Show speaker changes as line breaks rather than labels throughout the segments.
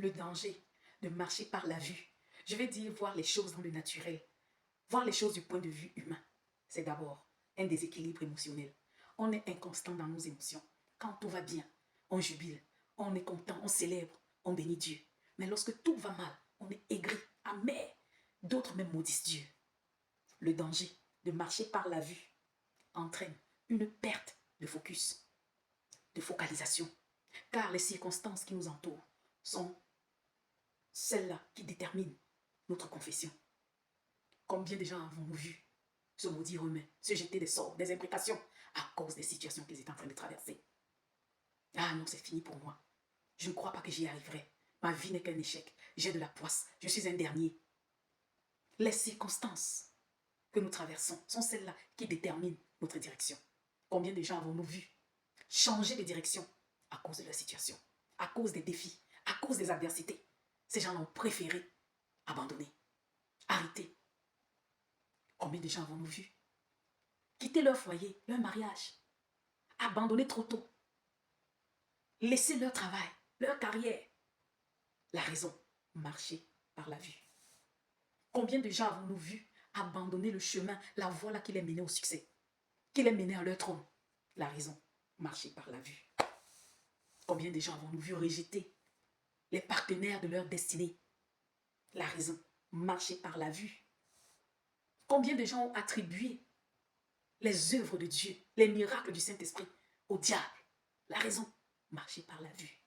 le danger de marcher par la vue. Je vais dire voir les choses dans le naturel. Voir les choses du point de vue humain. C'est d'abord un déséquilibre émotionnel. On est inconstant dans nos émotions. Quand tout va bien, on jubile, on est content, on célèbre, on bénit Dieu. Mais lorsque tout va mal, on est aigri, amer. D'autres même maudissent Dieu. Le danger de marcher par la vue entraîne une perte de focus, de focalisation. Car les circonstances qui nous entourent sont celles-là qui déterminent notre confession. Combien de gens avons-nous vu se maudire eux-mêmes, se jeter des sorts, des imprécations à cause des situations qu'ils étaient en train de traverser? Ah non, c'est fini pour moi. Je ne crois pas que j'y arriverai. Ma vie n'est qu'un échec. J'ai de la poisse. Je suis un dernier. Les circonstances que nous traversons sont celles-là qui déterminent notre direction. Combien de gens avons-nous vu changer de direction à cause de la situation, à cause des défis, à cause des adversités? Ces gens ont préféré abandonner, arrêter. Combien de gens avons-nous vu quitter leur foyer, leur mariage, abandonner trop tôt, laisser leur travail, leur carrière? La raison, marcher par la vue. Combien de gens avons-nous vu abandonner le chemin, la voie là qui les menait au succès, qui les menait à leur trône? La raison, marcher par la vue. Combien de gens avons-nous vu rejeter les partenaires de leur destinée? La raison, marcher par la vue. Combien de gens ont attribué les œuvres de Dieu, les miracles du Saint-Esprit au diable? La raison, marcher par la vue.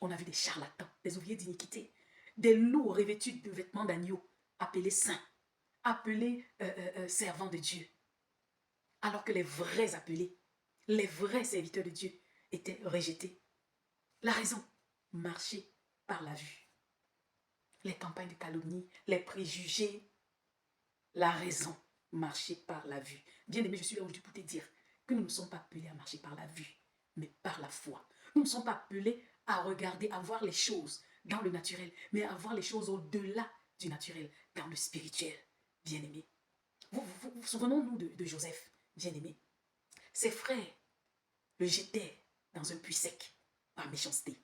On a vu des charlatans, des ouvriers d'iniquité, des loups revêtus de vêtements d'agneau, appelés saints, appelés servants de Dieu. Alors que les vrais appelés, les vrais serviteurs de Dieu étaient rejetés. La raison, marcher par la vue. Les campagnes de calomnie, les préjugés. La raison, marcher par la vue. Bien-aimé, je suis là aujourd'hui pour te dire que nous ne sommes pas appelés à marcher par la vue, mais par la foi. Nous ne sommes pas appelés à regarder, à voir les choses dans le naturel, mais à voir les choses au-delà du naturel, dans le spirituel. Bien-aimé. Vous souvenons-nous de Joseph, bien-aimé. Ses frères le jetaient dans un puits sec par méchanceté.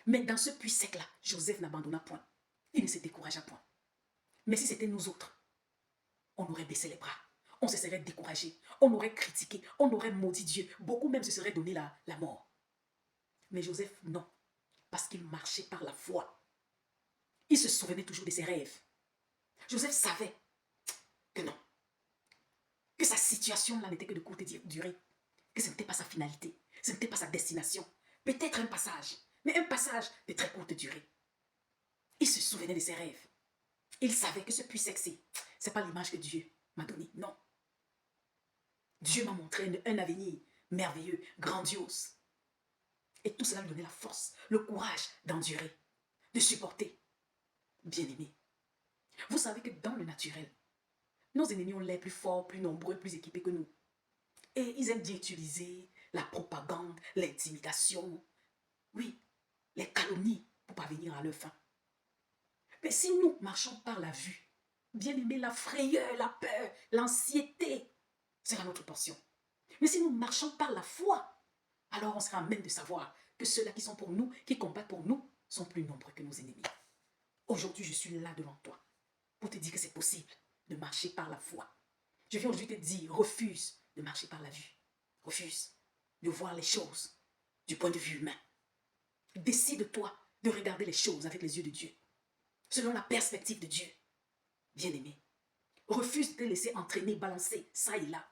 Mais dans ce puits sec-là, Joseph n'abandonna point. Il ne se découragea point. Mais si c'était nous autres, on aurait baissé les bras. On se serait découragé. On aurait critiqué. On aurait maudit Dieu. Beaucoup même se seraient donné la mort. Mais Joseph, non. Parce qu'il marchait par la foi. Il se souvenait toujours de ses rêves. Joseph savait que non. Que sa situation-là n'était que de courte durée. Que ce n'était pas sa finalité. Ce n'était pas sa destination. Peut-être un passage. Mais un passage de très courte durée. Il se souvenait de ses rêves. Il savait que ce puits sexy, ce n'est pas l'image que Dieu m'a donnée. Non. Dieu m'a montré un avenir merveilleux, grandiose. Et tout cela lui donnait la force, le courage d'endurer, de supporter. Bien-aimé, vous savez que dans le naturel, nos ennemis ont l'air plus forts, plus nombreux, plus équipés que nous. Et ils aiment bien utiliser la propagande, l'intimidation, oui, les calomnies pour parvenir à leur fin. Mais si nous marchons par la vue, bien-aimé, la frayeur, la peur, l'anxiété sera notre portion. Mais si nous marchons par la foi, alors on sera même de savoir que ceux-là qui sont pour nous, qui combattent pour nous, sont plus nombreux que nos ennemis. Aujourd'hui, je suis là devant toi pour te dire que c'est possible de marcher par la foi. Je viens aujourd'hui te dire, refuse de marcher par la vue. Refuse de voir les choses du point de vue humain. Décide-toi de regarder les choses avec les yeux de Dieu, selon la perspective de Dieu. Bien-aimé, refuse de te laisser entraîner, balancer, ça et là.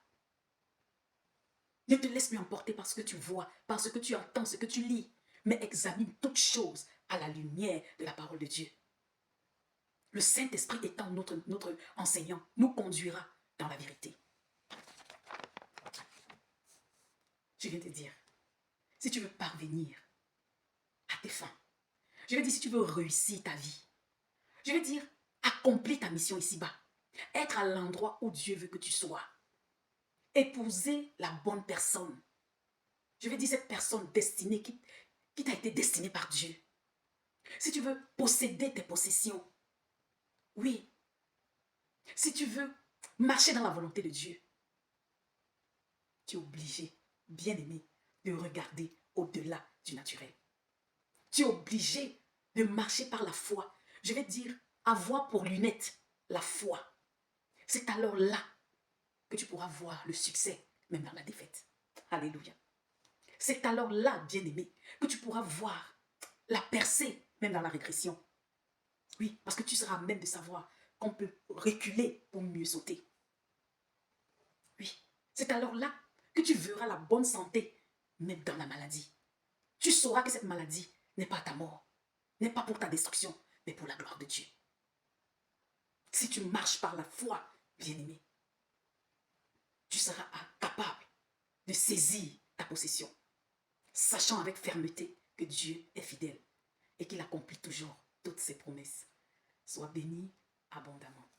Ne te laisse plus emporter par ce que tu vois, par ce que tu entends, ce que tu lis, mais examine toutes choses à la lumière de la parole de Dieu. Le Saint-Esprit étant notre enseignant, nous conduira dans la vérité. Je viens te dire, si tu veux parvenir à tes fins, je veux dire si tu veux réussir ta vie, je veux dire accomplir ta mission ici-bas, être à l'endroit où Dieu veut que tu sois, épouser la bonne personne. Je veux dire cette personne destinée qui t'a été destinée par Dieu. Si tu veux posséder tes possessions, oui. Si tu veux marcher dans la volonté de Dieu, tu es obligé, bien-aimé, de regarder au-delà du naturel. Tu es obligé de marcher par la foi. Je vais dire, avoir pour lunette la foi. C'est alors là que tu pourras voir le succès, même dans la défaite. Alléluia. C'est alors là, bien-aimé, que tu pourras voir la percée, même dans la régression. Oui, parce que tu seras même de savoir qu'on peut reculer pour mieux sauter. Oui, c'est alors là que tu verras la bonne santé, même dans la maladie. Tu sauras que cette maladie n'est pas ta mort, n'est pas pour ta destruction, mais pour la gloire de Dieu. Si tu marches par la foi, bien-aimé, tu seras capable de saisir ta possession, sachant avec fermeté que Dieu est fidèle et qu'il accomplit toujours toutes ses promesses. Sois béni abondamment.